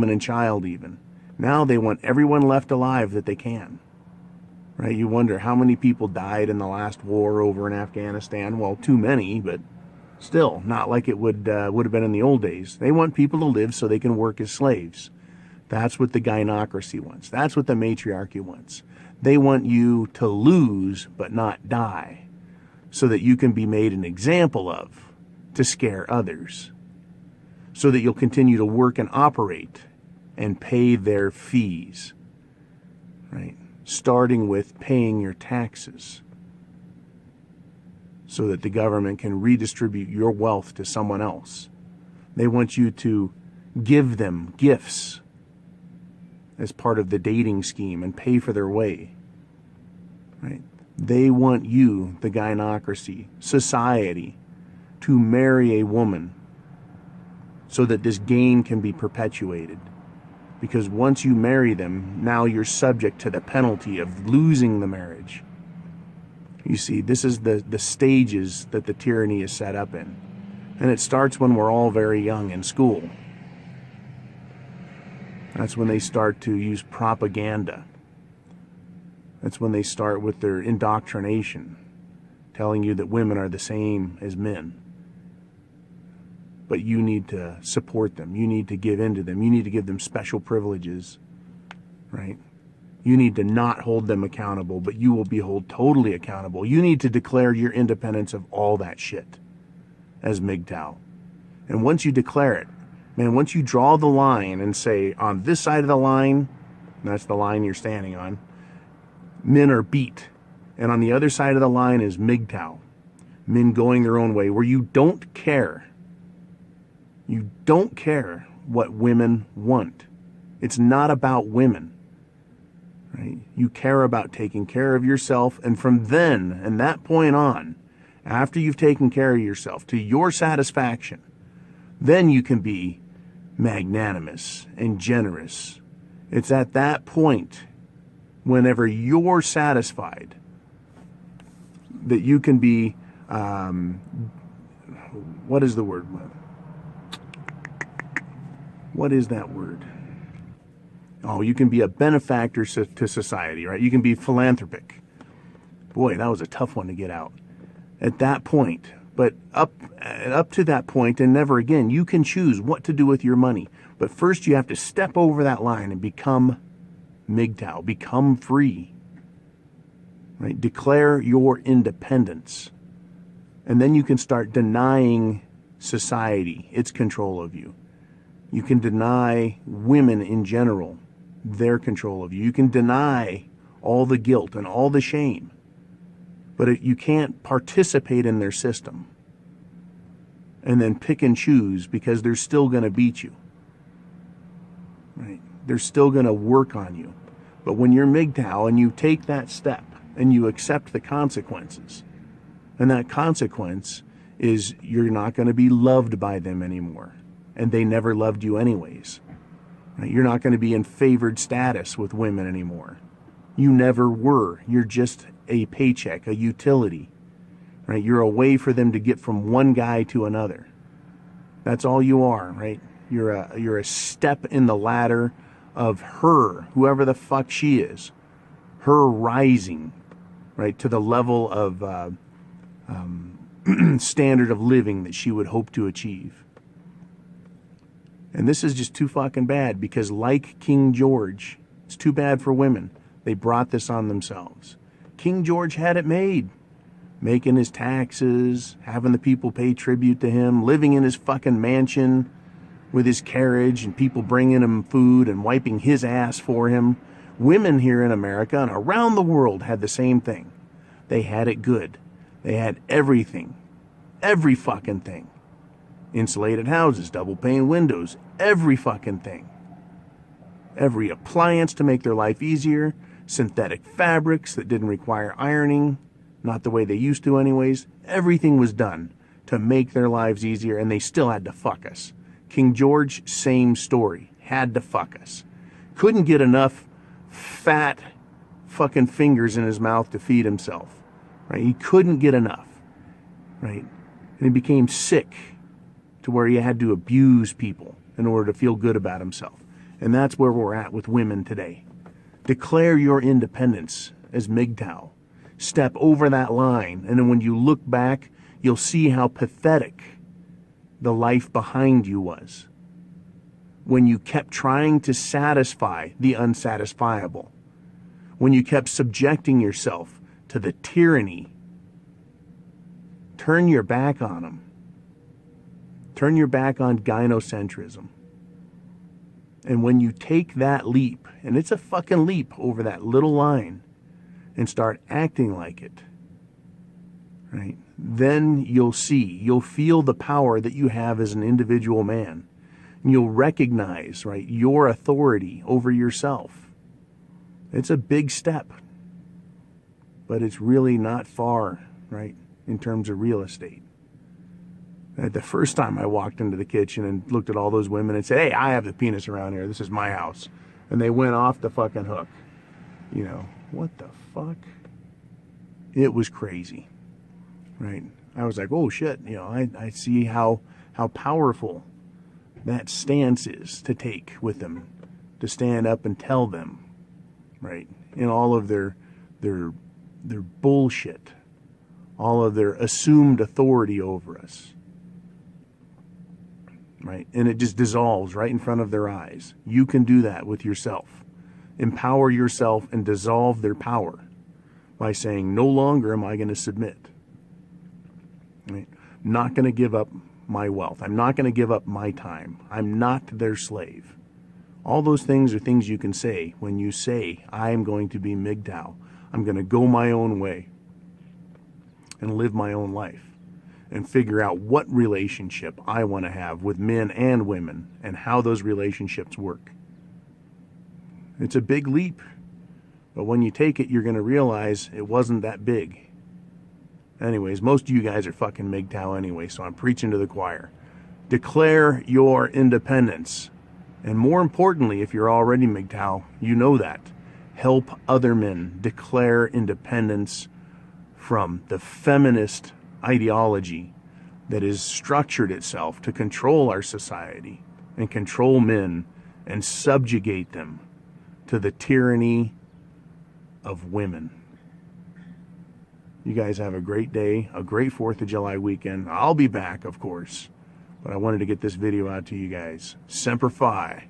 woman and child even. Now they want everyone left alive that they can. Right? You wonder how many people died in the last war over in Afghanistan. Well, too many, but still, not like it would have been in the old days. They want people to live so they can work as slaves. That's what the gynocracy wants. That's what the matriarchy wants. They want you to lose but not die, so that you can be made an example of to scare others, so that you'll continue to work and operate and pay their fees, right? Starting with paying your taxes, so that the government can redistribute your wealth to someone else. They want you to give them gifts as part of the dating scheme and pay for their way, right? They want you, the gynocracy, society, to marry a woman so that this game can be perpetuated. Because once you marry them, now you're subject to the penalty of losing the marriage. You see, this is the stages that the tyranny is set up in. And it starts when we're all very young in school. That's when they start to use propaganda. That's when they start with their indoctrination, telling you that women are the same as men. But you need to support them. You need to give in to them. You need to give them special privileges, right? You need to not hold them accountable, but you will be held totally accountable. You need to declare your independence of all that shit as Mgtow. And once you declare it, man, once you draw the line and say, on this side of the line, that's the line you're standing on, men are beat. And on the other side of the line is Mgtow, men going their own way, where you don't care. You don't care what women want. It's not about women, right? You care about taking care of yourself, and from then, and that point on, after you've taken care of yourself to your satisfaction, then you can be magnanimous and generous. It's at that point, whenever you're satisfied, that you can be, what is the word? What is that word? Oh, you can be a benefactor to society, right? You can be philanthropic. Boy, that was a tough one to get out. At that point, but up to that point and never again, you can choose what to do with your money. But first you have to step over that line and become Mgtow, become free, right? Declare your independence. And then you can start denying society its control of you. You can deny women in general their control of you. You can deny all the guilt and all the shame. But you can't participate in their system and then pick and choose, because they're still going to beat you. Right? They're still going to work on you. But when you're Mgtow and you take that step and you accept the consequences, and that consequence is you're not going to be loved by them anymore. And they never loved you anyways. Right? You're not going to be in favored status with women anymore. You never were. You're just a paycheck, a utility. Right? You're a way for them to get from one guy to another. That's all you are, right? You're a step in the ladder of her, whoever the fuck she is, her rising, right, to the level of standard of living that she would hope to achieve. And this is just too fucking bad, because like King George, it's too bad for women. They brought this on themselves. King George had it made. Making his taxes, having the people pay tribute to him, living in his fucking mansion with his carriage and people bringing him food and wiping his ass for him. Women here in America and around the world had the same thing. They had it good. They had everything. Every fucking thing. Insulated houses, double pane windows, every fucking thing. Every appliance to make their life easier, synthetic fabrics that didn't require ironing, not the way they used to anyways. Everything was done to make their lives easier, and they still had to fuck us. King George, same story, had to fuck us. Couldn't get enough fat fucking fingers in his mouth to feed himself, right? He couldn't get enough, right? And he became sick to where he had to abuse people in order to feel good about himself. And that's where we're at with women today. Declare your independence as Mgtow. Step over that line, and then when you look back, you'll see how pathetic the life behind you was. When you kept trying to satisfy the unsatisfiable. When you kept subjecting yourself to the tyranny. Turn your back on them. Turn your back on gynocentrism. And when you take that leap, and it's a fucking leap over that little line, and start acting like it, right? Then you'll feel the power that you have as an individual man. And you'll recognize, right, your authority over yourself. It's a big step, but it's really not far, right, in terms of real estate. The first time I walked into the kitchen and looked at all those women and said, hey, I have the penis around here. This is my house. And they went off the fucking hook. You know, what the fuck? It was crazy, right? I was like, oh shit, you know, I see how powerful that stance is to take with them, to stand up and tell them, right? In all of their bullshit, all of their assumed authority over us, right? And it just dissolves right in front of their eyes. You can do that with yourself. Empower yourself and dissolve their power by saying, no longer am I going to submit. Right? I'm not going to give up my wealth. I'm not going to give up my time. I'm not their slave. All those things are things you can say when you say, I am going to be Mgtow. I'm going to go my own way and live my own life and figure out what relationship I want to have with men and women and how those relationships work. It's a big leap, but when you take it, you're going to realize it wasn't that big. Anyways, most of you guys are fucking Mgtow anyway, so I'm preaching to the choir. Declare your independence. And more importantly, if you're already Mgtow, you know that. Help other men declare independence from the feminist ideology that has structured itself to control our society and control men and subjugate them to the tyranny of women. You guys have a great day, a great 4th of July weekend. I'll be back, of course, but I wanted to get this video out to you guys. Semper Fi.